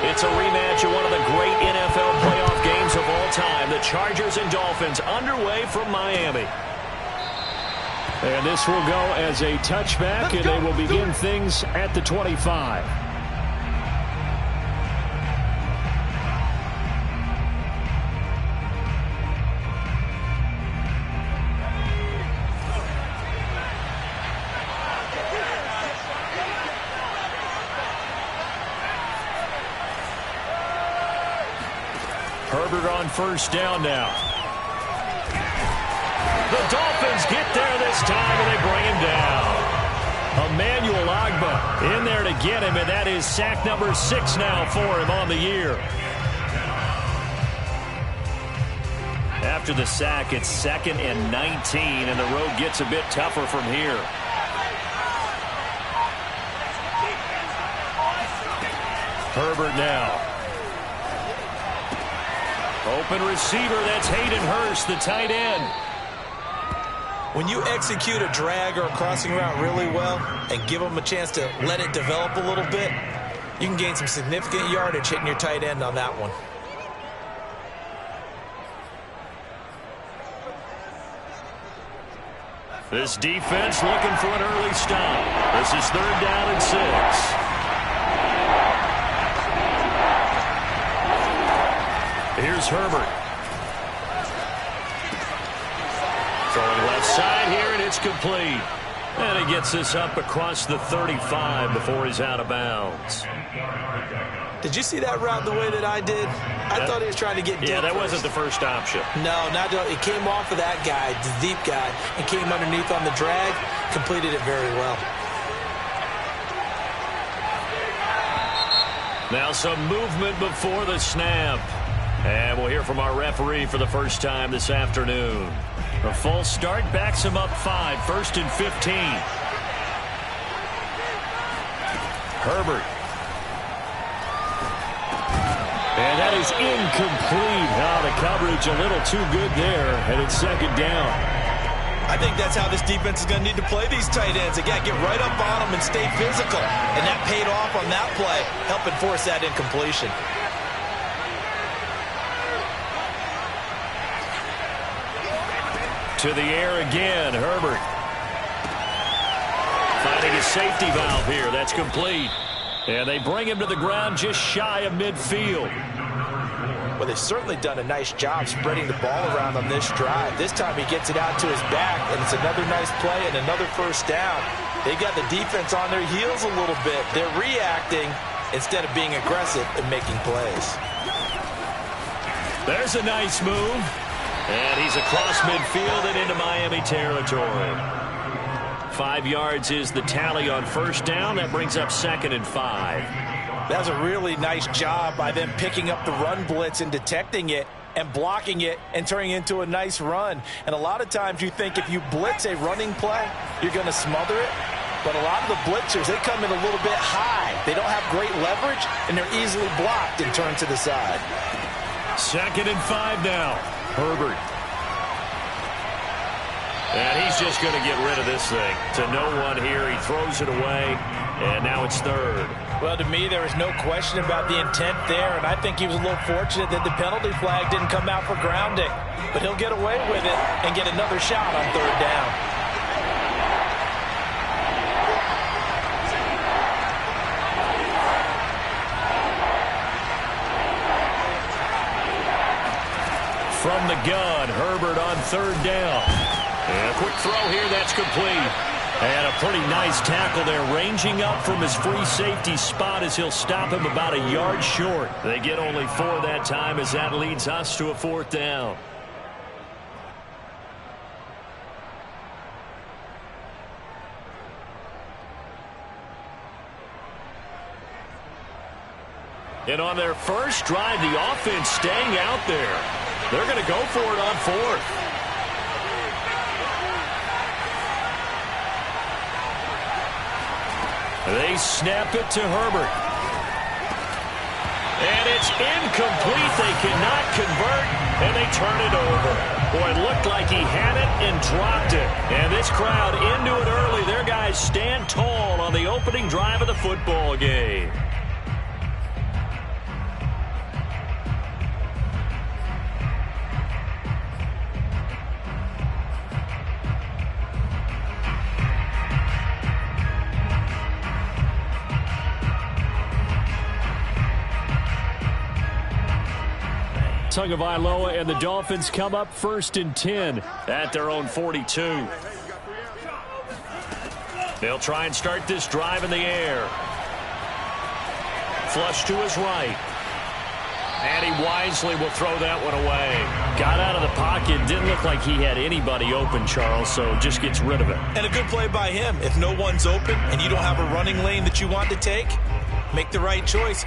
It's a rematch of one of the great NFL playoff games of all time. The Chargers and Dolphins underway from Miami. And this will go as a touchback, and they will begin things at the 25. Herbert on first down now. The Dolphins get there this time, and they bring him down. Emmanuel Ogbah in there to get him, and that is sack number 6 now for him on the year. After the sack, it's 2nd and 19, and the road gets a bit tougher from here. Herbert now. Open receiver, that's Hayden Hurst, the tight end. When you execute a drag or a crossing route really well and give them a chance to let it develop a little bit, you can gain some significant yardage hitting your tight end on that one. This defense looking for an early stop. This is 3rd down and 6. Here's Herbert. Throwing left side here, and it's complete. And he gets this up across the 35 before he's out of bounds. Did you see that route the way that I did? I thought he was trying to get deep. Yeah, that first. wasn't the first option. No, not it came off of that guy, the deep guy, and came underneath on the drag, completed it very well. Now some movement before the snap. And we'll hear from our referee for the first time this afternoon. A full start backs him up 5, 1st and 15. Herbert. And that is incomplete. The coverage a little too good there, and it's 2nd down. I think that's how this defense is going to need to play these tight ends. Again, get right up on them and stay physical. And that paid off on that play, helping force that incompletion. To the air again, Herbert. Finding a safety valve here. That's complete. And they bring him to the ground just shy of midfield. Well, they've certainly done a nice job spreading the ball around on this drive. This time he gets it out to his back, and it's another nice play and another first down. They've got the defense on their heels a little bit. They're reacting instead of being aggressive and making plays. There's a nice move. And he's across midfield and into Miami territory. 5 yards is the tally on first down. That brings up 2nd and 5. That's a really nice job by them picking up the run blitz and detecting it and blocking it and turning it into a nice run. And a lot of times you think if you blitz a running play, you're going to smother it. But a lot of the blitzers, they come in a little bit high. They don't have great leverage, and they're easily blocked and turned to the side. 2nd and 5 now. Herbert. And he's just going to get rid of this thing. To no one here. He throws it away. And now it's 3rd. Well, to me, there is no question about the intent there. And I think he was a little fortunate that the penalty flag didn't come out for grounding. But he'll get away with it and get another shot on 3rd down. From the gun, Herbert on 3rd down. And a quick throw here, that's complete. And a pretty nice tackle there, ranging up from his free safety spot as he'll stop him about a yard short. They get only 4 that time as that leads us to a 4th down. And on their first drive, the offense staying out there. They're going to go for it on 4th. They snap it to Herbert. And it's incomplete. They cannot convert, and they turn it over. Boy, it looked like he had it and dropped it. And this crowd into it early. Their guys stand tall on the opening drive of the football game. Tagovailoa, and the Dolphins come up 1st and 10 at their own 42. They'll try and start this drive in the air. Flush to his right. And he wisely will throw that one away. Got out of the pocket. Didn't look like he had anybody open, Charles, so just gets rid of it. And a good play by him. If no one's open and you don't have a running lane that you want to take, make the right choice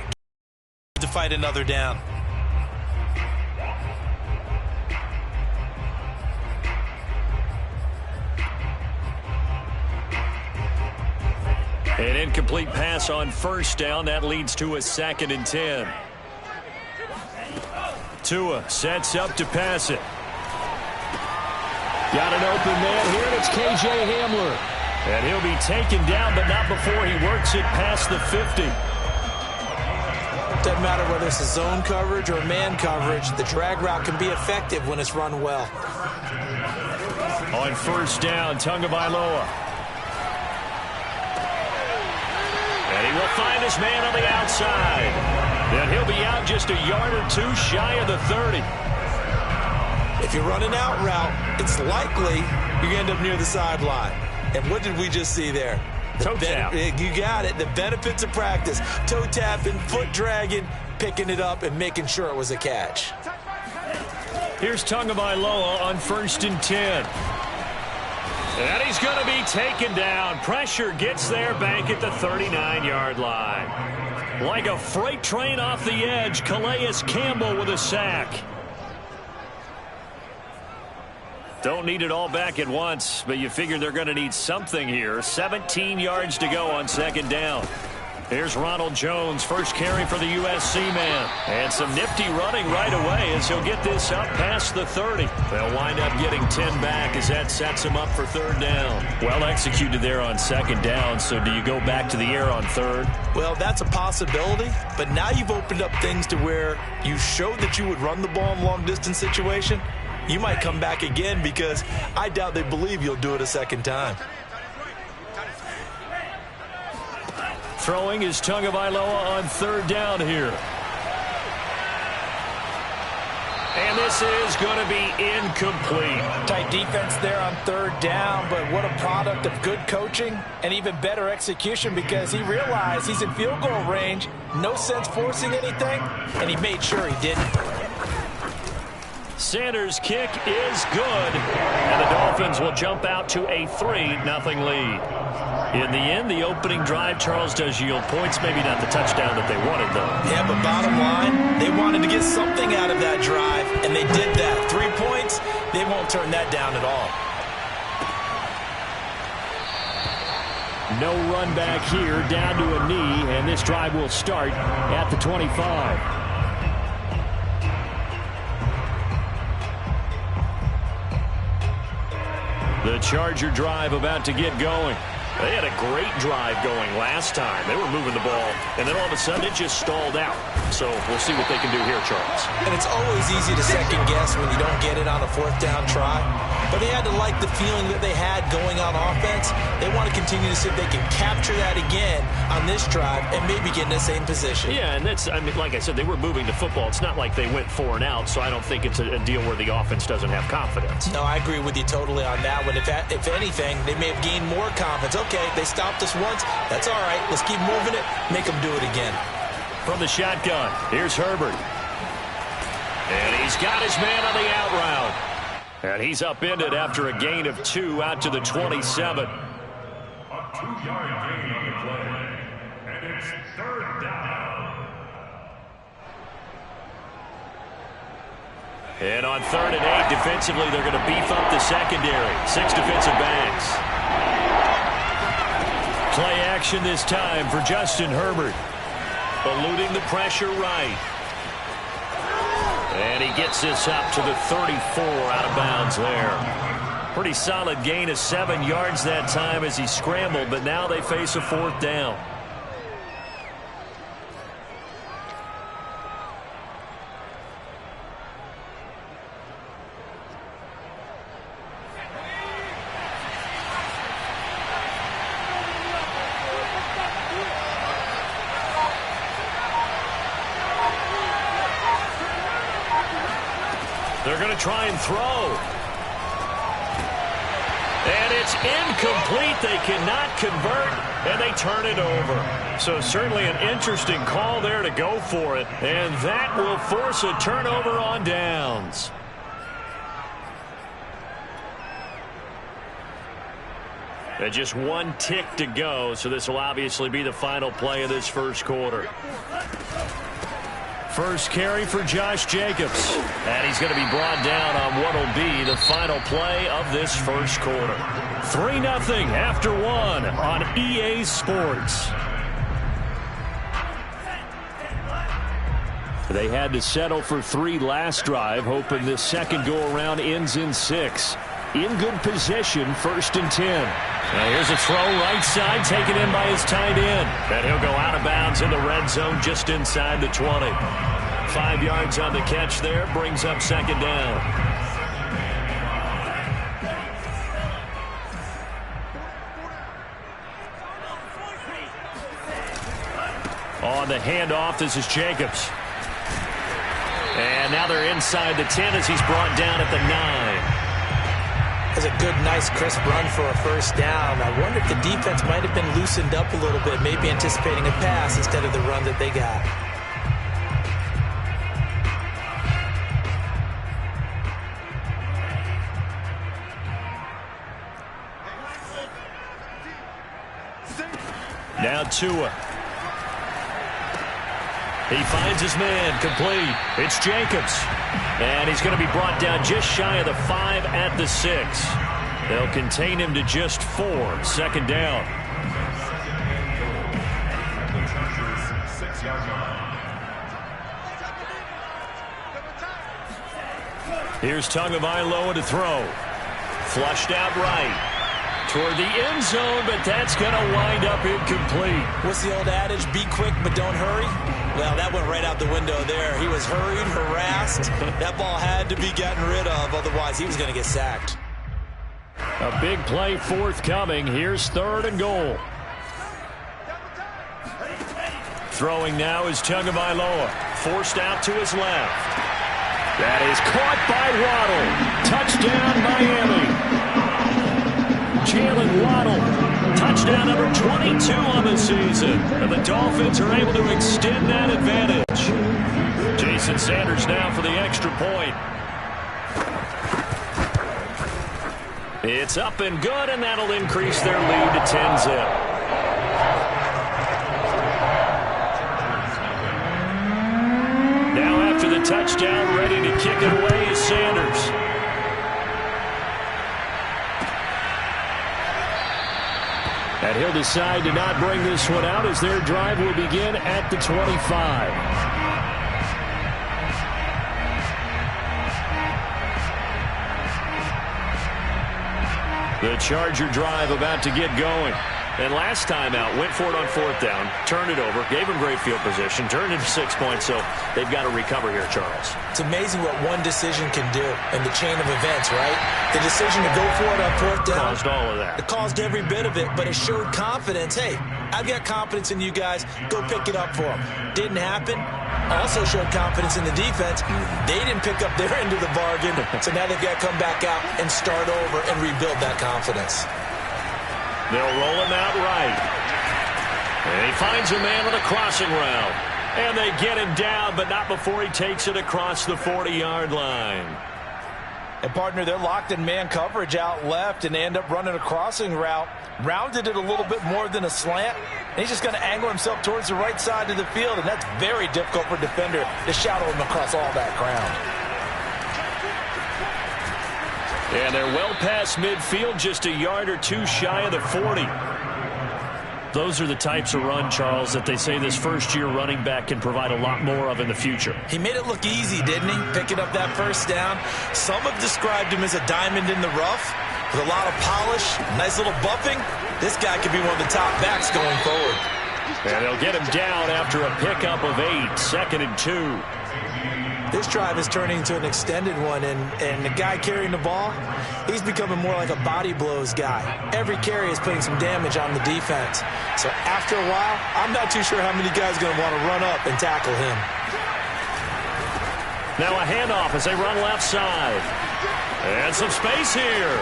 to fight another down. An incomplete pass on 1st down. That leads to a 2nd and 10. Tua sets up to pass it. Got an open man here, and it's K.J. Hamler. And he'll be taken down, but not before he works it past the 50. Doesn't matter whether it's a zone coverage or man coverage, the drag route can be effective when it's run well. On 1st down, Tagovailoa. And he will find his man on the outside. And he'll be out just a yard or two shy of the 30. If you're running out route, it's likely you're going to end up near the sideline. And what did we just see there? Toe tap. You got it. The benefits of practice. Toe tapping, foot dragging, picking it up, and making sure it was a catch. Here's Tagovailoa on 1st and 10. And he's going to be taken down. Pressure gets there back at the 39-yard line. Like a freight train off the edge, Calais Campbell with a sack. Don't need it all back at once, but you figure they're going to need something here. 17 yards to go on 2nd down. Here's Ronald Jones, first carry for the USC man. And some nifty running right away as he'll get this up past the 30. They'll wind up getting 10 back as that sets him up for 3rd down. Well executed there on 2nd down, so do you go back to the air on 3rd? Well, that's a possibility, but now you've opened up things to where you showed that you would run the ball in long-distance situation. You might come back again because I doubt they believe you'll do it a 2nd time. Throwing is Tagovailoa on 3rd down here. And this is going to be incomplete. Tight defense there on 3rd down, but what a product of good coaching and even better execution because he realized he's in field goal range, no sense forcing anything, and he made sure he didn't. Sanders' kick is good, and the Dolphins will jump out to a 3-0 lead. In the end, the opening drive, Charles, does yield points. Maybe not the touchdown that they wanted, though. Yeah, but bottom line, they wanted to get something out of that drive, and they did that. 3 points, they won't turn that down at all. No run back here, down to a knee, and this drive will start at the 25. The Charger drive about to get going. They had a great drive going last time. They were moving the ball, and then all of a sudden it just stalled out. So we'll see what they can do here, Charles. And it's always easy to second guess when you don't get it on a 4th down try. But they had to like the feeling that they had going on offense. They want to continue to see if they can capture that again on this drive and maybe get in the same position. Yeah, and that's, I mean, like I said, they were moving the football. It's not like they went 4 and out, so I don't think it's a deal where the offense doesn't have confidence. No, I agree with you totally on that one. If anything, they may have gained more confidence. Okay, they stopped us once. That's all right. Let's keep moving it. Make them do it again. From the shotgun, here's Herbert. And he's got his man on the out route. And he's upended after a gain of 2 out to the 27. A 2-yard gain on the play. And it's 3rd down. And on 3rd and 8, defensively, they're going to beef up the secondary. 6 defensive backs. Play action this time for Justin Herbert. Eluding the pressure right. And he gets this up to the 34 out of bounds there. Pretty solid gain of 7 yards that time as he scrambled, but now they face a 4th down. They're going to try and throw. And it's incomplete. They cannot convert, and they turn it over. So certainly an interesting call there to go for it. And that will force a turnover on downs. And just one tick to go, so this will obviously be the final play of this first quarter. First carry for Josh Jacobs. And he's going to be brought down on what will be the final play of this first quarter. 3-0 after one on EA Sports. They had to settle for 3 last drive, hoping this second go-around ends in 6. In good position, 1st and 10. Now here's a throw right side, taken in by his tight end. And he'll go out of bounds in the red zone just inside the 20. 5 yards on the catch there, brings up 2nd down. On the handoff, this is Jacobs. And now they're inside the 10 as he's brought down at the 9. That's a good, nice, crisp run for a first down. I wonder if the defense might have been loosened up a little bit, maybe anticipating a pass instead of the run that they got. Now Tua. He finds his man, complete. It's Jacobs. And he's going to be brought down just shy of the 5 at the 6. They'll contain him to just 4. 2nd down. Here's Tagovailoa to throw. Flushed out right. Toward the end zone, but that's going to wind up incomplete. What's the old adage? Be quick, but don't hurry? Well, that went right out the window there. He was hurried, harassed. That ball had to be gotten rid of, otherwise he was going to get sacked. A big play forthcoming. Here's 3rd and goal. Throwing now is Tagovailoa. Forced out to his left. That is caught by Waddle. Touchdown, Miami. Jalen Waddle, touchdown number 22 on the season. And the Dolphins are able to extend that advantage. Jason Sanders now for the extra point. It's up and good, and that'll increase their lead to 10-zip. Now after the touchdown, ready to kick it away is Sanders. And he'll decide to not bring this one out as their drive will begin at the 25. The Charger drive about to get going. And last time out, went for it on 4th down, turned it over, gave him great field position, turned it to 6 points, so they've got to recover here, Charles. It's amazing what one decision can do in the chain of events, right? The decision to go for it on 4th down. Caused all of that. It caused every bit of it, but it showed confidence. Hey, I've got confidence in you guys. Go pick it up for them. Didn't happen. Also showed confidence in the defense. They didn't pick up their end of the bargain, so now they've got to come back out and start over and rebuild that confidence. They'll roll him out right. And he finds a man on the crossing route. And they get him down, but not before he takes it across the 40-yard line. And, partner, they're locked in man coverage out left, and they end up running a crossing route. Rounded it a little bit more than a slant. And he's just going to angle himself towards the right side of the field, and that's very difficult for a defender to shadow him across all that ground. And they're well past midfield, just a yard or two shy of the 40. Those are the types of run, Charles, that they say this first-year running back can provide a lot more of in the future. He made it look easy, didn't he? Picking up that first down. Some have described him as a diamond in the rough with a lot of polish, nice little bumping. This guy could be one of the top backs going forward. And they'll get him down after a pickup of 8, 2nd and 2. This drive is turning into an extended one, and the guy carrying the ball, he's becoming more like a body blows guy. Every carry is putting some damage on the defense. So after a while, I'm not too sure how many guys are going to want to run up and tackle him. Now a handoff as they run left side. And some space here.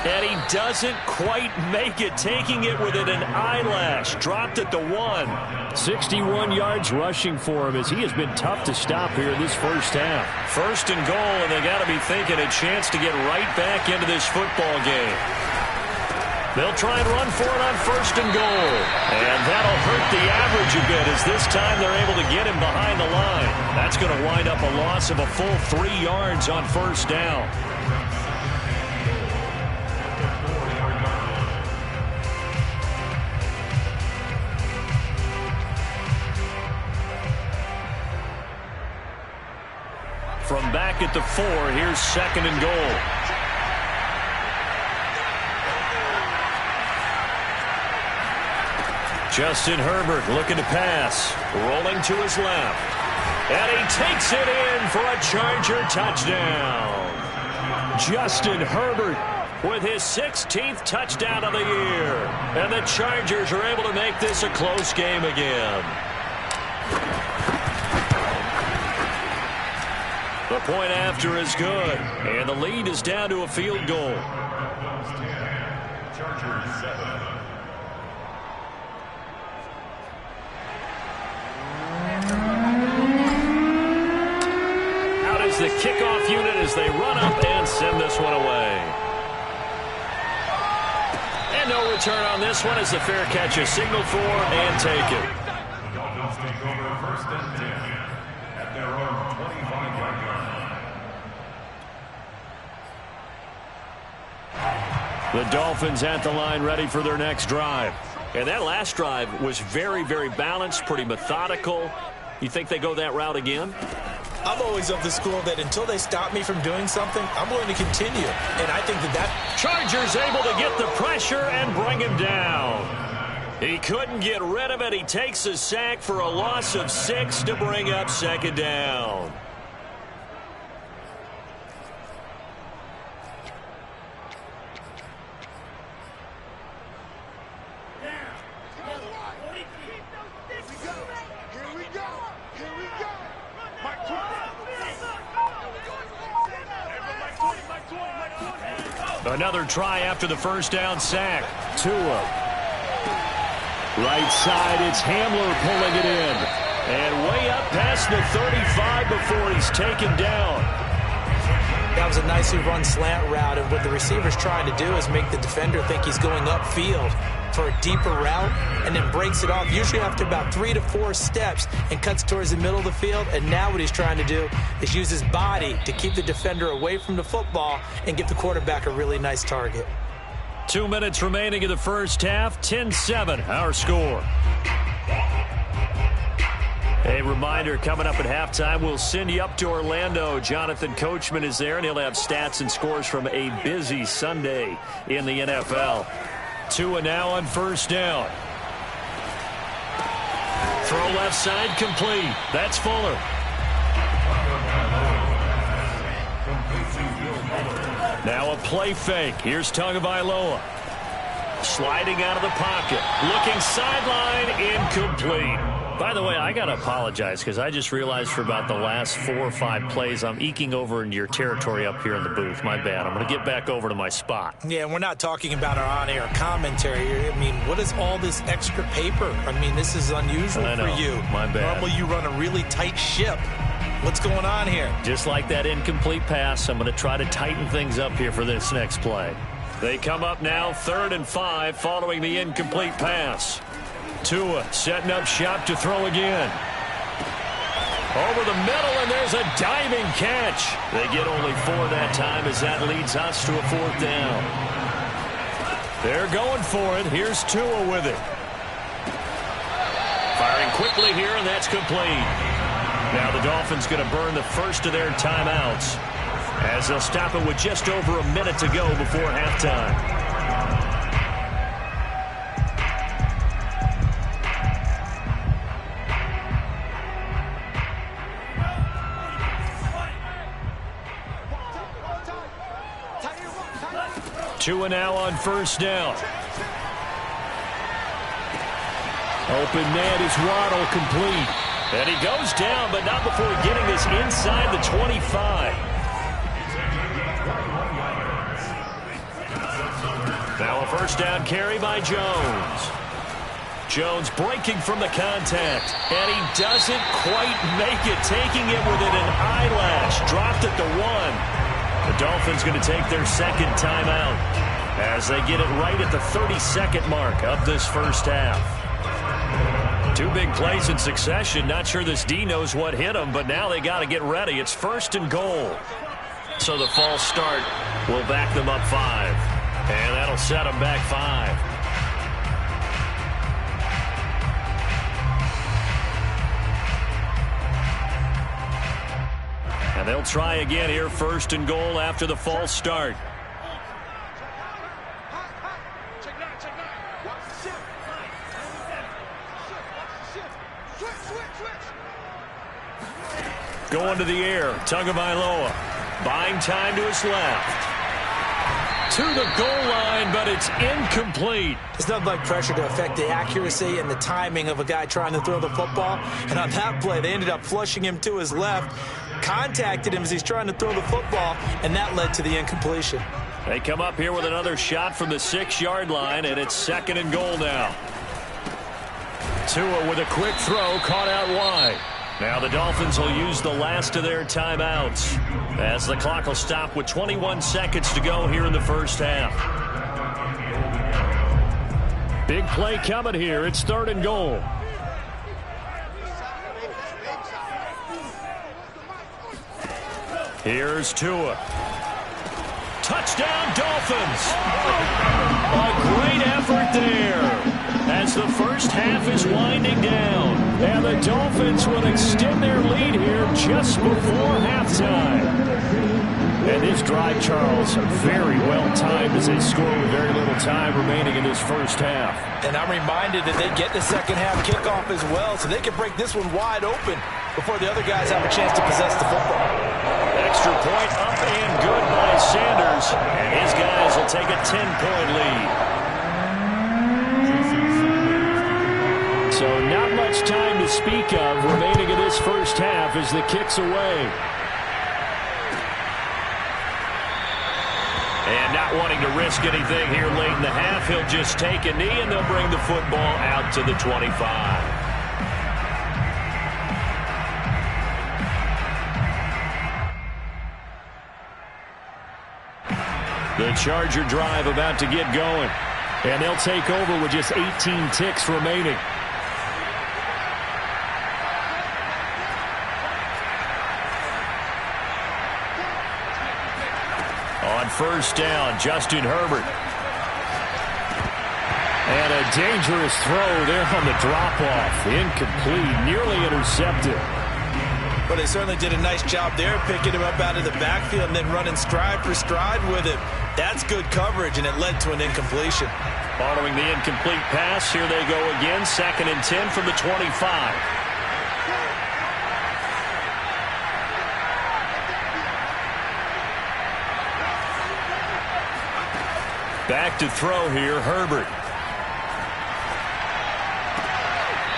And he doesn't quite make it, taking it within an eyelash. Dropped at the 1. 61 yards rushing for him as he has been tough to stop here in this first half. First and goal, and they got to be thinking a chance to get right back into this football game. They'll try and run for it on first and goal. And that'll hurt the average a bit as this time they're able to get him behind the line. That's going to wind up a loss of a full 3 yards on first down. From back at the 4, here's second and goal. Justin Herbert looking to pass. Rolling to his left. And he takes it in for a Charger touchdown. Justin Herbert with his 16th touchdown of the year. And the Chargers are able to make this a close game again. The point after is good, and the lead is down to a field goal. Chargers 7. Out is the kickoff unit as they run up and send this one away. And no return on this one as the fair catch is signaled for and taken. The Dolphins take over first and 10 at their own 25-yard line. The Dolphins at the line ready for their next drive. And that last drive was very, very balanced, pretty methodical. You think they go that route again? I'm always of the school that until they stop me from doing something, I'm going to continue. And I think that Chargers able to get the pressure and bring him down. He couldn't get rid of it. He takes a sack for a loss of 6 to bring up second down. Another try after the first down sack. Tua. Right side, it's Hamler pulling it in. And way up past the 35 before he's taken down. That was a nicely run slant route, and what the receiver's trying to do is make the defender think he's going upfield for a deeper route and then breaks it off, usually after about 3 to 4 steps, and cuts towards the middle of the field. And now what he's trying to do is use his body to keep the defender away from the football and give the quarterback a really nice target. 2 minutes remaining in the first half. 10-7 our score. A reminder, coming up at halftime, we'll send you up to Orlando. Jonathan Coachman is there, and he'll have stats and scores from a busy Sunday in the NFL. Tua now on first down. Throw left side complete. That's Fuller. Now a play fake. Here's Tagovailoa. Sliding out of the pocket. Looking sideline, incomplete. By the way, I got to apologize because I just realized for about the last 4 or 5 plays I'm eking over into your territory up here in the booth. My bad. I'm going to get back over to my spot. Yeah, and we're not talking about our on-air commentary. I mean, what is all this extra paper? I mean, this is unusual for you. My bad. Normally you run a really tight ship. What's going on here? Just like that incomplete pass, I'm going to try to tighten things up here for this next play. They come up now 3rd and 5 following the incomplete pass. Tua setting up shop to throw again. Over the middle, and there's a diving catch. They get only 4 that time as that leads us to a 4th down. They're going for it. Here's Tua with it. Firing quickly here, and that's complete. Now the Dolphins going to burn the first of their timeouts as they'll stop it with just over a minute to go before halftime. Tua now on first down. Open net is Waddle complete. And he goes down, but not before getting this inside the 25. Now a first down carry by Jones. Jones breaking from the contact, and he doesn't quite make it, taking it within an eyelash. Dropped at the 1. The Dolphins going to take their second timeout as they get it right at the 32nd mark of this first half. 2 big plays in succession. Not sure this D knows what hit him, but now they got to get ready. It's 1st and goal. So the false start will back them up 5. And that'll set them back 5. And they'll try again here, 1st and goal after the false start. Going to the air, Tagovailoa. Buying time to his left. To the goal line, but it's incomplete. It's nothing like pressure to affect the accuracy and the timing of a guy trying to throw the football. And on that play, they ended up flushing him to his left, contacted him as he's trying to throw the football, and that led to the incompletion. They come up here with another shot from the 6-yard line, and it's 2nd and goal now. Tua with a quick throw, caught out wide. Now the Dolphins will use the last of their timeouts as the clock will stop with 21 seconds to go here in the first half. Big play coming here. It's 3rd and goal. Here's Tua. Touchdown, Dolphins! A great effort there as the first half is winding down. And the Dolphins will extend their lead here just before halftime. And this drive, Charles, very well timed as they score with very little time remaining in this first half. And I'm reminded that they get the second half kickoff as well, so they can break this one wide open before the other guys have a chance to possess the football. Extra point up and good by Sanders. And his guys will take a 10-point lead. So not much time to speak of remaining in this first half as the kick's away. And not wanting to risk anything here late in the half, he'll just take a knee and they'll bring the football out to the 25. The Charger drive about to get going. And they'll take over with just 18 ticks remaining. On first down, Justin Herbert. And a dangerous throw there on the drop-off. Incomplete, nearly intercepted. But they certainly did a nice job there, picking him up out of the backfield and then running stride for stride with him. That's good coverage, and it led to an incompletion. Following the incomplete pass, here they go again. 2nd and 10 from the 25. Back to throw here, Herbert.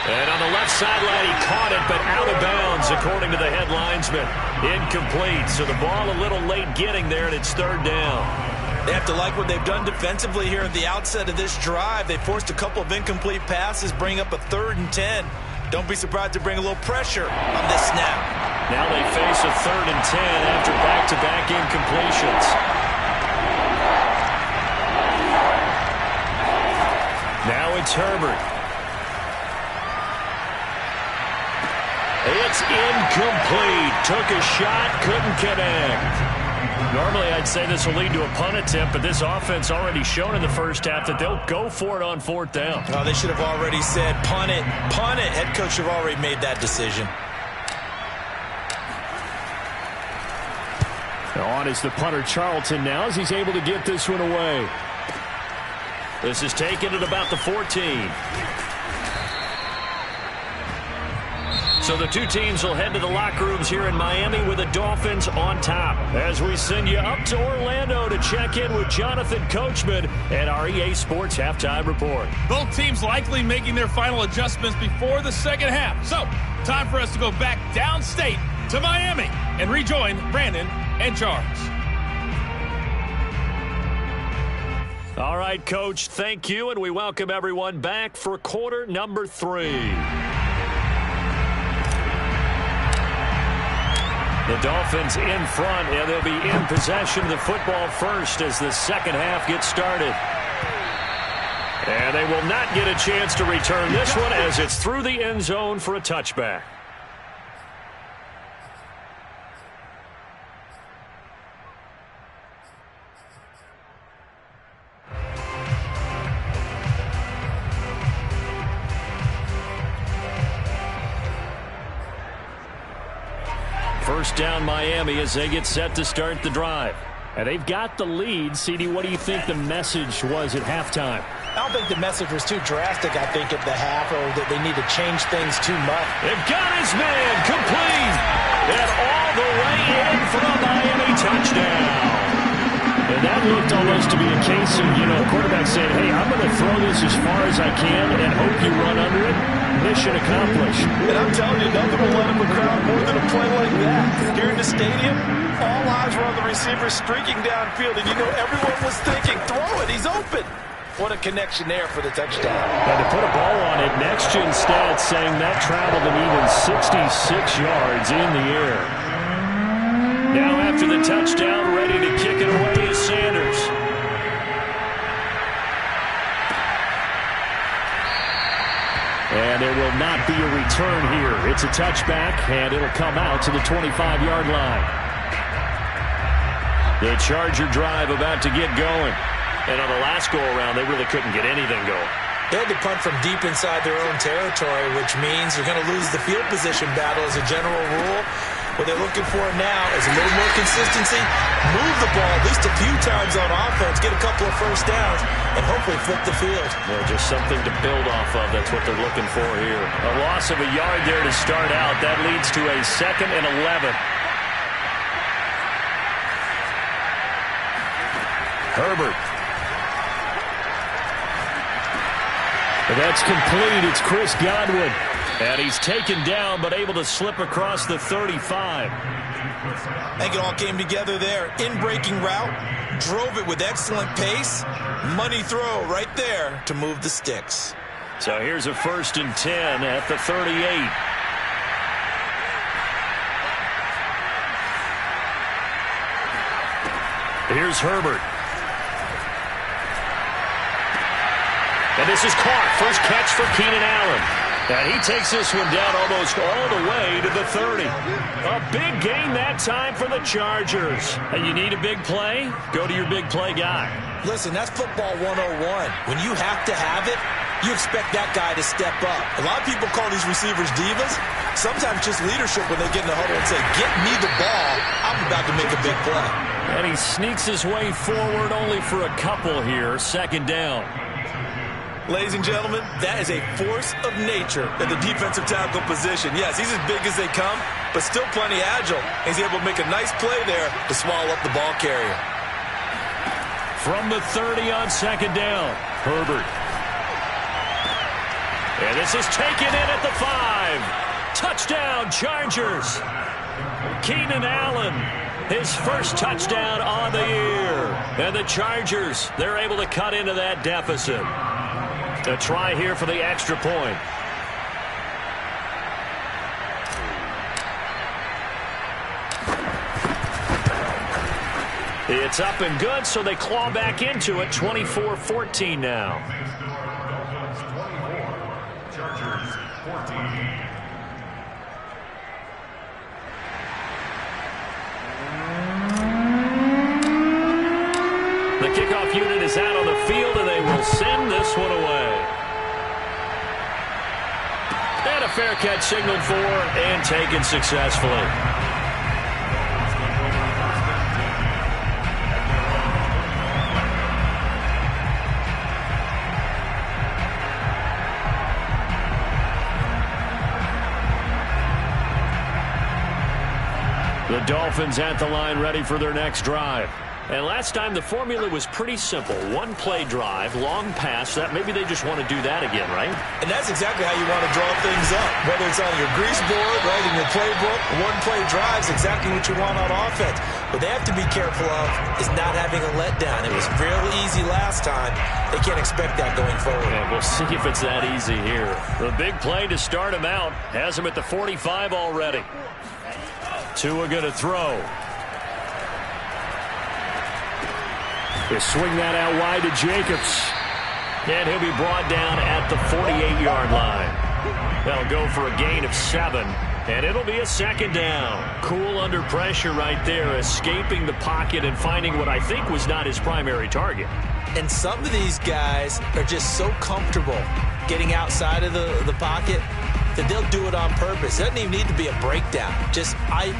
And on the left sideline, he caught it, but out of bounds, according to the head linesman. Incomplete, so the ball a little late getting there, and it's 3rd down. They have to like what they've done defensively here at the outset of this drive. They forced a couple of incomplete passes, bring up a 3rd and 10. Don't be surprised to bring a little pressure on this snap. Now they face a 3rd and 10 after back-to-back incompletions. Now it's Herbert. It's incomplete. Took a shot, couldn't connect. Normally, I'd say this will lead to a punt attempt, but this offense already shown in the first half that they'll go for it on 4th down. Oh, they should have already said, punt it, punt it. Head coach should have already made that decision. On is the punter, Charlton, now as he's able to get this one away. This is taken at about the 14. So the two teams will head to the locker rooms here in Miami with the Dolphins on top. As we send you up to Orlando to check in with Jonathan Coachman and our EA Sports Halftime Report. Both teams likely making their final adjustments before the second half. So time for us to go back downstate to Miami and rejoin Brandon and Charles. All right, Coach, thank you, and we welcome everyone back for quarter number 3. The Dolphins in front, and they'll be in possession of the football first as the second half gets started. And they will not get a chance to return this one as it's through the end zone for a touchback. First down Miami as they get set to start the drive. And they've got the lead. CD, what do you think the message was at halftime? I don't think the message was too drastic, I think, at the half, or that they need to change things too much. They've got his man complete. And all the way in for a Miami touchdown. And that looked almost to be a case of, quarterback saying, hey, I'm going to throw this as far as I can and hope you run under it. Mission accomplished. And I'm telling you, nothing will let up a crowd more than a play like that. Here in the stadium, all eyes were on the receiver streaking downfield, and everyone was thinking, throw it, he's open. What a connection there for the touchdown. And to put a ball on it, Next Gen Stats saying that traveled an even 66 yards in the air. Now after the touchdown, ready to kick it away is Sanders. And there will not be a return here. It's a touchback, and it'll come out to the 25-yard line. The Charger drive about to get going. And on the last go-around, they really couldn't get anything going. They had to punt from deep inside their own territory, which means you're going to lose the field position battle as a general rule. What they're looking for now is a little more consistency, move the ball at least a few times on offense, get a couple of first downs, and hopefully flip the field. Yeah, just something to build off of. That's what they're looking for here. A loss of a yard there to start out. That leads to a 2nd and 11. Herbert. That's complete. It's Chris Godwin. And he's taken down but able to slip across the 35. I think it all came together there. In-breaking route, drove it with excellent pace. Money throw right there to move the sticks. So here's a 1st and 10 at the 38. Here's Herbert. And this is caught. First catch for Keenan Allen. And he takes this one down almost all the way to the 30. A big gain that time for the Chargers. And you need a big play? Go to your big play guy. Listen, that's football 101. When you have to have it, you expect that guy to step up. A lot of people call these receivers divas. Sometimes just leadership when they get in the huddle and say, get me the ball. I'm about to make a big play. And he sneaks his way forward only for a couple here. 2nd down. Ladies and gentlemen, that is a force of nature at the defensive tackle position. Yes, he's as big as they come, but still plenty agile. He's able to make a nice play there to swallow up the ball carrier. From the 30 on 2nd down, Herbert. And this is taken in at the 5. Touchdown, Chargers. Keenan Allen, his first touchdown on the year. And the Chargers, they're able to cut into that deficit. A try here for the extra point. It's up and good, so they claw back into it. 24-14 now. Chargers 14. The kickoff unit is out on the field, and they will send this one away. And a fair catch signaled for and taken successfully. The Dolphins at the line ready for their next drive. And last time the formula was pretty simple. One play drive, long pass. That maybe they just want to do that again, right? And that's exactly how you want to draw things up. Whether it's on your grease board, right, in your playbook, one play drive is exactly what you want on offense. What they have to be careful of is not having a letdown. It was real easy last time. They can't expect that going forward. Yeah, we'll see if it's that easy here. The big play to start him out has him at the 45 already. Tua going to throw. They swing that out wide to Jacobs. And he'll be brought down at the 48-yard line. They'll go for a gain of 7. And it'll be a second down. Cool under pressure right there, escaping the pocket and finding what I think was not his primary target. And some of these guys are just so comfortable getting outside of the pocket that they'll do it on purpose. It doesn't even need to be a breakdown.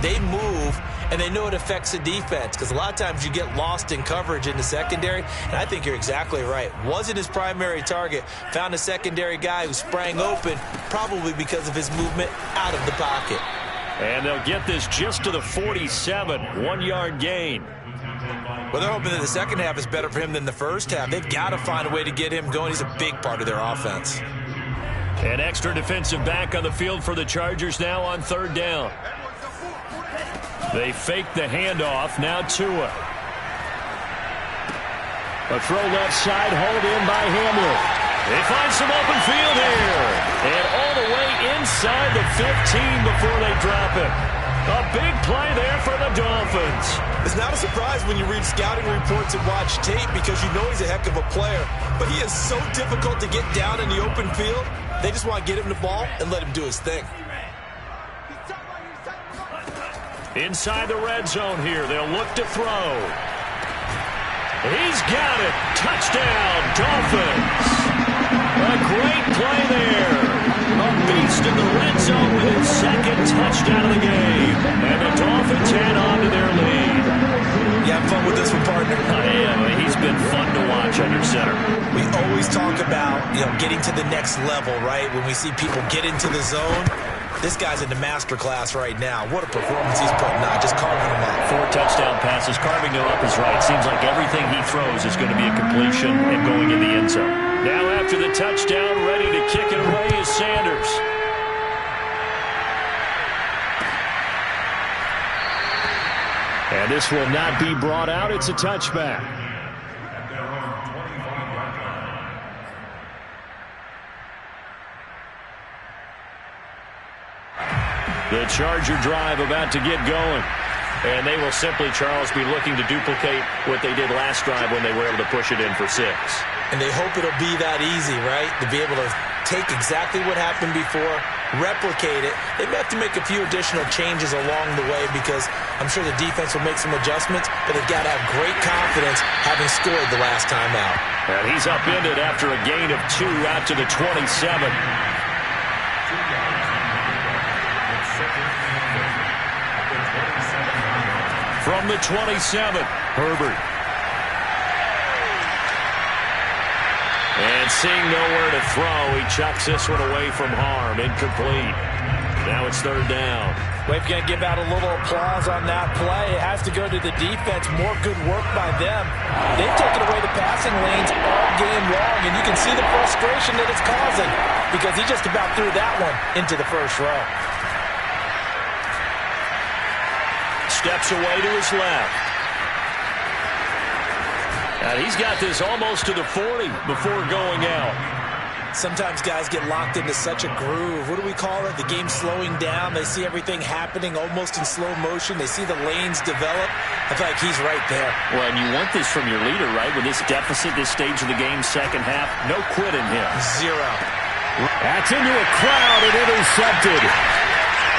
They move, and they know it affects the defense, because a lot of times you get lost in coverage in the secondary, and I think you're exactly right. Wasn't his primary target. Found a secondary guy who sprang open, probably because of his movement out of the pocket. And they'll get this just to the 47, 1-yard gain. Well, they're hoping that the second half is better for him than the first half. They've got to find a way to get him going. He's a big part of their offense. An extra defensive back on the field for the Chargers now on third down. They fake the handoff. Now Tua. A throw left side, hauled in by Hamler. They find some open field here. And all the way inside the 15 before they drop it. A big play there for the Dolphins. It's not a surprise when you read scouting reports and watch tape, because you know he's a heck of a player. But he is so difficult to get down in the open field. They just want to get him the ball and let him do his thing. Inside the red zone here, they'll look to throw. He's got it. Touchdown, Dolphins. A great play there. A beast in the red zone with his second touchdown of the game. And the Dolphins head on to their lead. You having fun with this one, partner? I am. He's been fun to watch under center. We always talk about, getting to the next level, right? When we see people get into the zone. This guy's in the master class right now. What a performance he's putting on, just carving them up. 4 touchdown passes. Carving them up is right. Seems like everything he throws is going to be a completion and going in the end zone. Now after the touchdown, ready to kick it away is Sanders. And this will not be brought out. It's a touchback. The Charger drive about to get going. And they will simply, Charles, be looking to duplicate what they did last drive when they were able to push it in for 6. And they hope it'll be that easy, right? To be able to take exactly what happened before, replicate it. They may have to make a few additional changes along the way, because I'm sure the defense will make some adjustments, but they've got to have great confidence having scored the last time out. And he's upended after a gain of 2 out to the 27. From the 27, Herbert. And seeing nowhere to throw, he chucks this one away from harm. Incomplete. Now it's third down. We're going to give out a little applause on that play. It has to go to the defense. More good work by them. They've taken away the passing lanes all game long, and you can see the frustration that it's causing, because he just about threw that one into the first row. Steps away to his left. And he's got this almost to the 40 before going out. Sometimes guys get locked into such a groove. What do we call it? The game's slowing down. They see everything happening almost in slow motion. They see the lanes develop. I feel like he's right there. Well, and you want this from your leader, right? With this deficit, this stage of the game, second half, no quit in him. 0. That's into a crowd and intercepted.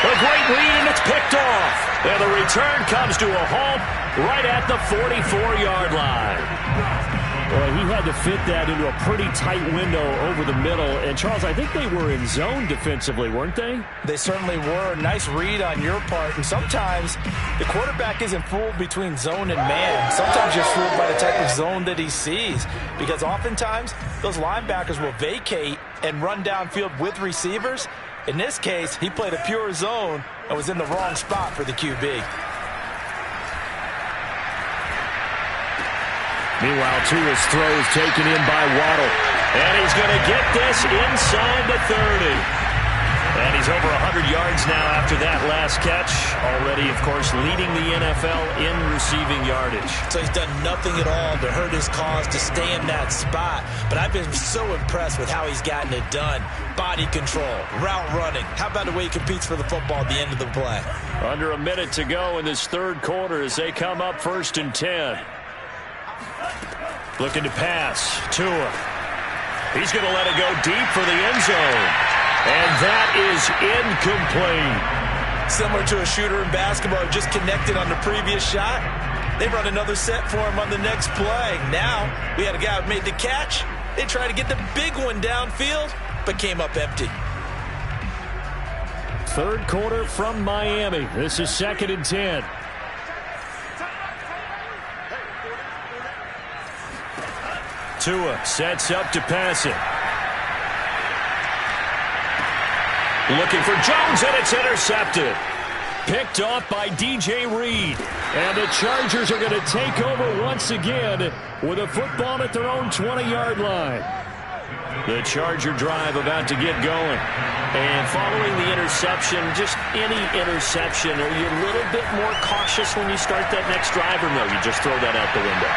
A great lead, and it's picked off. And the return comes to a halt right at the 44-yard line. Well, he had to fit that into a pretty tight window over the middle. And, Charles, I think they were in zone defensively, weren't they? They certainly were. Nice read on your part. And sometimes the quarterback isn't fooled between zone and man. Sometimes you're fooled by the type of zone that he sees, because oftentimes those linebackers will vacate and run downfield with receivers. In this case, he played a pure zone and was in the wrong spot for the QB. Meanwhile, Tua's throw is taken in by Waddle. And he's going to get this inside the 30. And he's over 100 yards now after that last catch. Already, of course, leading the NFL in receiving yardage. So he's done nothing at all to hurt his cause, to stay in that spot. But I've been so impressed with how he's gotten it done. Body control, route running. How about the way he competes for the football at the end of the play? Under a minute to go in this third quarter as they come up 1st and 10. Looking to pass. Tua. He's going to let it go deep for the end zone. And that is incomplete. Similar to a shooter in basketball who just connected on the previous shot. They run another set for him on the next play. Now, we had a guy who made the catch. They tried to get the big one downfield, but came up empty. Third quarter from Miami. This is 2nd and 10. Tua sets up to pass it. Looking for Jones, and it's intercepted. Picked off by DJ Reed. And the Chargers are going to take over once again with a football at their own 20-yard line. The Charger drive about to get going. And following the interception, just any interception, are you a little bit more cautious when you start that next drive, or no, you just throw that out the window?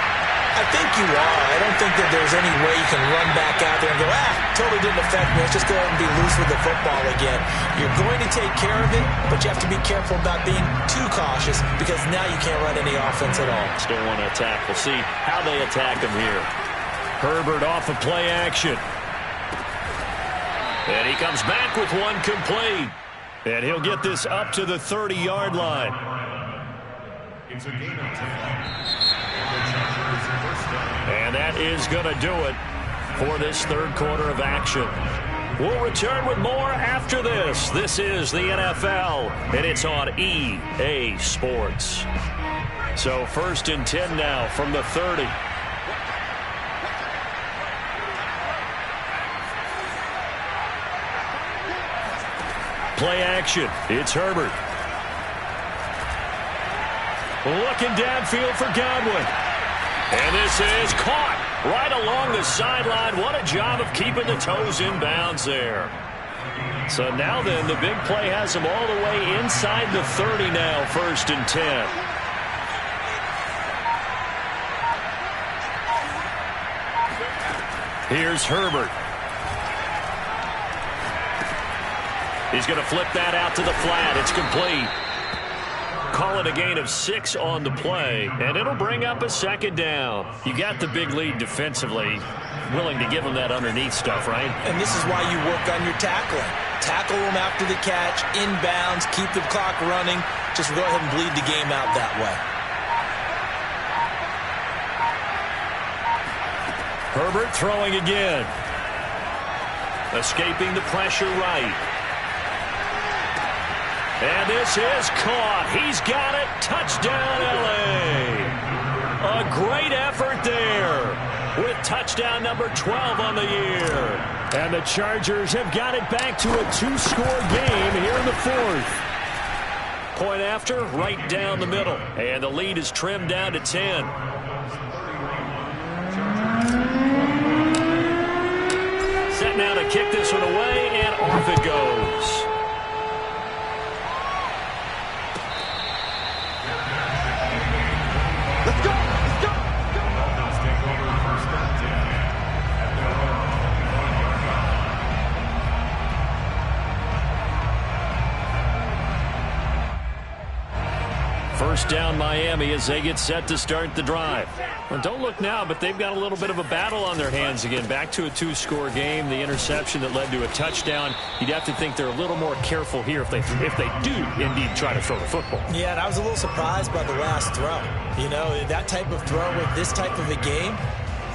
I think you are. I don't think that there's any way you can run back out there and go, totally didn't affect me. Let's just go ahead and be loose with the football again. You're going to take care of it, but you have to be careful about being too cautious because now you can't run any offense at all. Still want to attack. We'll see how they attack him here. Herbert off of play action. And he comes back with one complete. And he'll get this up to the 30-yard line. It's a gain of 10. And that is going to do it for this third quarter of action. We'll return with more after this. This is the NFL, and it's on EA Sports. So 1st and 10 now from the 30. Play action. It's Herbert. Looking downfield for Godwin. And this is caught right along the sideline. What a job of keeping the toes in bounds there. So now then, the big play has him all the way inside the 30 now, 1st and 10. Here's Herbert. He's going to flip that out to the flat. It's complete. Call it a gain of 6 on the play, and it'll bring up a 2nd down. You got the big lead defensively, willing to give them that underneath stuff, right? And this is why you work on your tackling. Tackle them after the catch, inbounds, keep the clock running. Just go ahead and bleed the game out that way. Herbert throwing again. Escaping the pressure right. And this is caught. He's got it. Touchdown, L.A. A great effort there with touchdown number 12 on the year. And the Chargers have got it back to a 2-score game here in the 4th. Point after, right down the middle. And the lead is trimmed down to 10. Set now to kick this one away, and off it goes. First down Miami as they get set to start the drive. Well, don't look now, but they've got a little bit of a battle on their hands again. Back to a 2-score game. The interception that led to a touchdown. You'd have to think they're a little more careful here if they do indeed try to throw the football. Yeah, and I was a little surprised by the last throw. You know, that type of throw with this type of a game,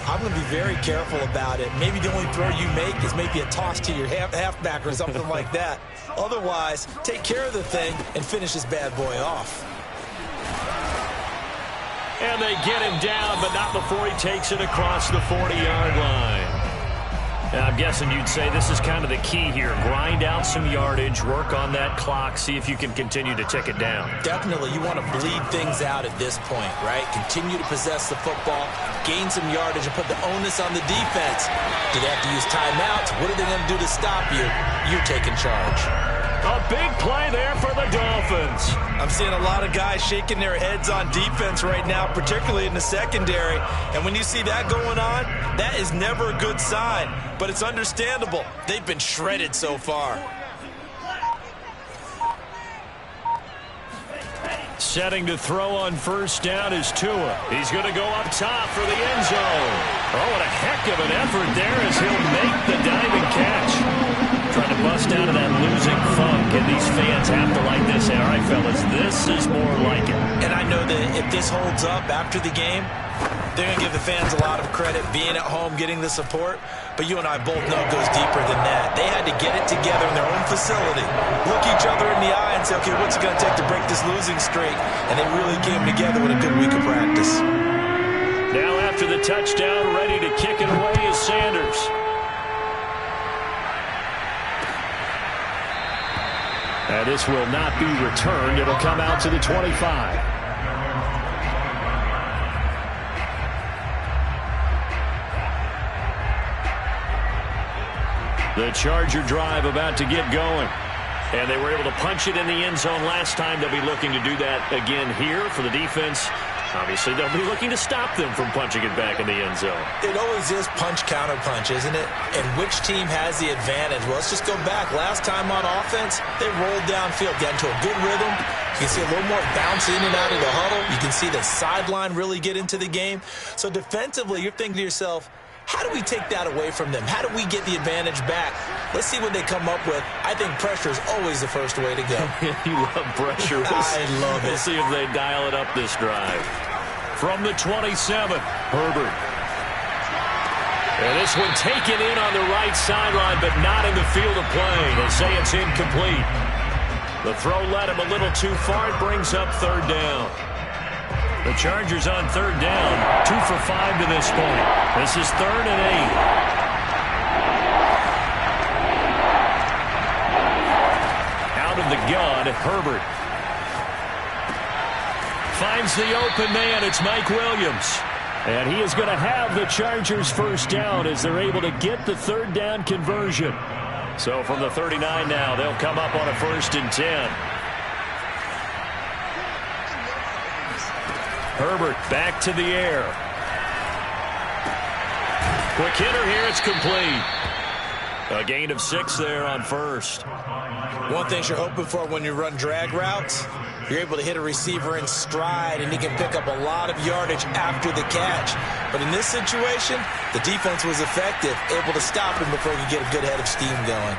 I'm going to be very careful about it. Maybe the only throw you make is maybe a toss to your halfback or something like that. Otherwise, take care of the thing and finish this bad boy off. And they get him down, but not before he takes it across the 40-yard line. I'm guessing you'd say this is kind of the key here. Grind out some yardage, work on that clock, see if you can continue to tick it down. Definitely, you want to bleed things out at this point, right? Continue to possess the football, gain some yardage, and put the onus on the defense. Do they have to use timeouts? What are they going to do to stop you? You're taking charge. A big play there for the Dolphins. I'm seeing a lot of guys shaking their heads on defense right now, particularly in the secondary. And when you see that going on, that is never a good sign. But it's understandable. They've been shredded so far. Setting to throw on first down is Tua. He's going to go up top for the end zone. Oh, what a heck of an effort there as he'll make the diving catch. Trying to bust out of that losing funk, and these fans have to like this. All right, fellas, this is more like it. And I know that if this holds up after the game, they're going to give the fans a lot of credit, being at home, getting the support. But you and I both know it goes deeper than that. They had to get it together in their own facility, look each other in the eye and say, okay, what's it going to take to break this losing streak? And they really came together with a good week of practice. Now after the touchdown, ready to kick it away is Sanders. And this will not be returned. It'll come out to the 25. The Charger drive about to get going. And they were able to punch it in the end zone last time. They'll be looking to do that again here for the defense. Obviously, they'll be looking to stop them from punching it back in the end zone. It always is punch-counter-punch, isn't it? And which team has the advantage? Well, let's just go back. Last time on offense, they rolled downfield, got into a good rhythm. You can see a little more bounce in and out of the huddle. You can see the sideline really get into the game. So defensively, you're thinking to yourself, how do we take that away from them? How do we get the advantage back? Let's see what they come up with. I think pressure is always the first way to go. You love pressure. I love it. We'll see if they dial it up this drive. From the 27, Herbert. And this one taken in on the right sideline, but not in the field of play. They say it's incomplete. The throw led him a little too far. It brings up third down. The Chargers on third down, 2 for 5 to this point. This is 3rd and 8. Out of the gun, Herbert. Finds the open man. It's Mike Williams. And he is going to have the Chargers first down as they're able to get the third down conversion. So from the 39 now, they'll come up on a 1st and 10. Herbert back to the air. Quick hitter here. It's complete. A gain of 6 there on first. One thing you're hoping for when you run drag routes, you're able to hit a receiver in stride, and he can pick up a lot of yardage after the catch. But in this situation, the defense was effective, able to stop him before he could get a good head of steam going.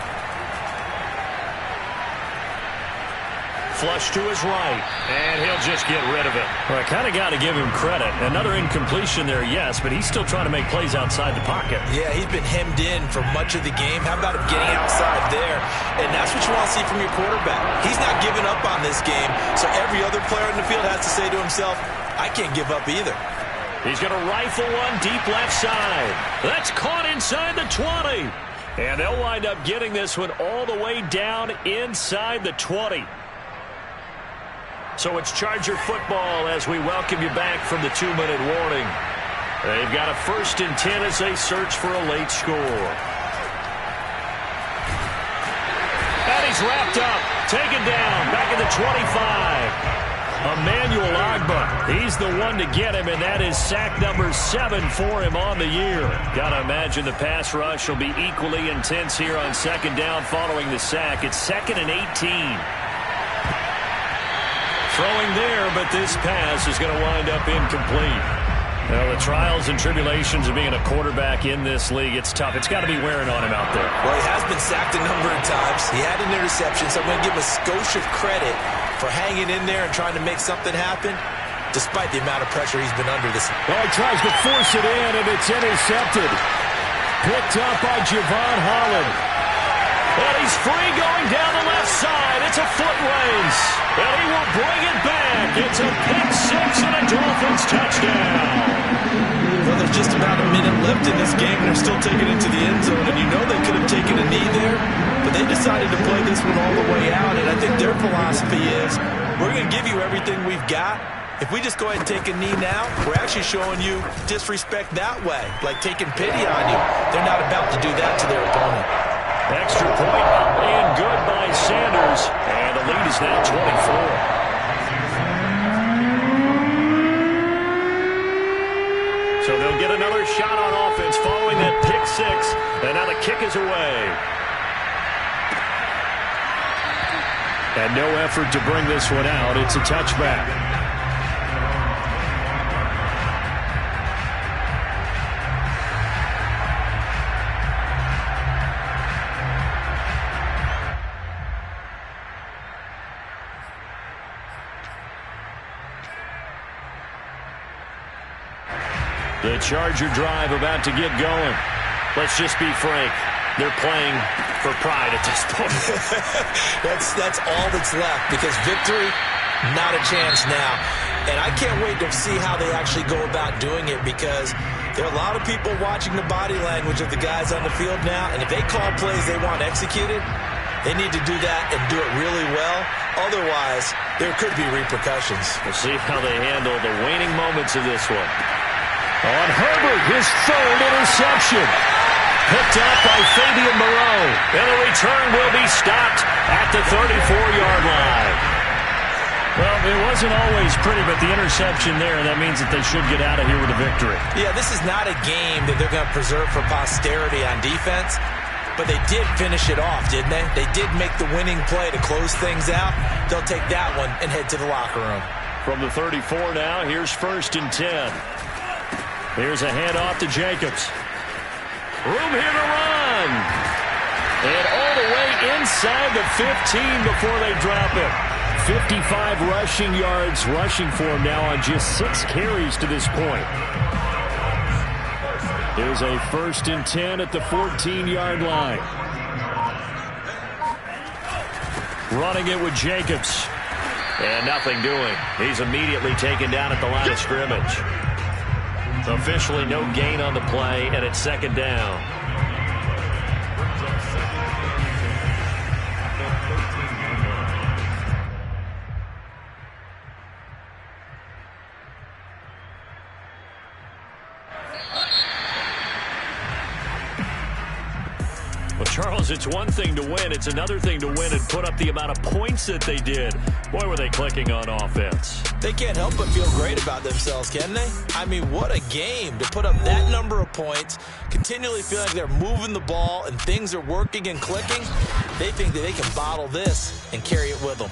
Flush to his right, and he'll just get rid of it. Well, I kind of got to give him credit. Another incompletion there, yes, but he's still trying to make plays outside the pocket. Yeah, he's been hemmed in for much of the game. How about him getting outside there? And that's what you want to see from your quarterback. He's not giving up on this game, so every other player in the field has to say to himself, I can't give up either. He's going to rifle one deep left side. That's caught inside the 20. And they'll wind up getting this one all the way down inside the 20. So it's Charger football as we welcome you back from the 2-minute warning. They've got a 1st and 10 as they search for a late score. And he's wrapped up, taken down, back at the 25. Emmanuel Ogbah, he's the one to get him, and that is sack number 7 for him on the year. Got to imagine the pass rush will be equally intense here on 2nd down following the sack. It's 2nd and 18. Throwing there, but this pass is going to wind up incomplete. Well, the trials and tribulations of being a quarterback in this league, it's tough. It's got to be wearing on him out there. Well, he has been sacked a number of times. He had an interception, so I'm going to give him a skosh of credit for hanging in there and trying to make something happen, despite the amount of pressure he's been under this. Well, he tries to force it in, and it's intercepted. Picked up by Javon Holland. And he's free going down the left side. It's a foot race. And he will bring it back. It's a pick 6 and a Dolphins touchdown. Well, they're just about a minute left in this game, and they're still taking it to the end zone. And you know they could have taken a knee there, but they decided to play this one all the way out. And I think their philosophy is, we're going to give you everything we've got. If we just go ahead and take a knee now, we're actually showing you disrespect that way, like taking pity on you. They're not about to do that to their opponent. Extra point up and good by Sanders. And the lead is now 24. So they'll get another shot on offense following that pick six. And now the kick is away. And no effort to bring this one out. It's a touchback. The Charger drive about to get going. Let's just be frank. They're playing for pride at this point. That's all that's left, because victory, not a chance now. And I can't wait to see how they actually go about doing it, because there are a lot of people watching the body language of the guys on the field now, and if they call plays they want executed, they need to do that and do it really well. Otherwise, there could be repercussions. We'll see how they handle the waning moments of this one. On Herbert, his third interception. Picked up by Fabian Moreau. And the return will be stopped at the 34-yard line. Well, it wasn't always pretty, but the interception there, that means that they should get out of here with a victory. Yeah, this is not a game that they're going to preserve for posterity on defense, but they did finish it off, didn't they? They did make the winning play to close things out. They'll take that one and head to the locker room. From the 34 now, here's 1st and 10. Here's a handoff to Jacobs. Room here to run. And all the way inside the 15 before they drop it. 55 rushing yards rushing for him now on just 6 carries to this point. Here's a 1st and 10 at the 14-yard line. Running it with Jacobs. And nothing doing. He's immediately taken down at the line of scrimmage. Officially no gain on the play, and it's 2nd down. Well, Charles, it's one thing to win. It's another thing to win and put up the amount of points that they did. Boy, were they clicking on offense. They can't help but feel great about themselves, can they? I mean, what a game to put up that number of points, continually feeling like they're moving the ball and things are working and clicking. They think that they can bottle this and carry it with them.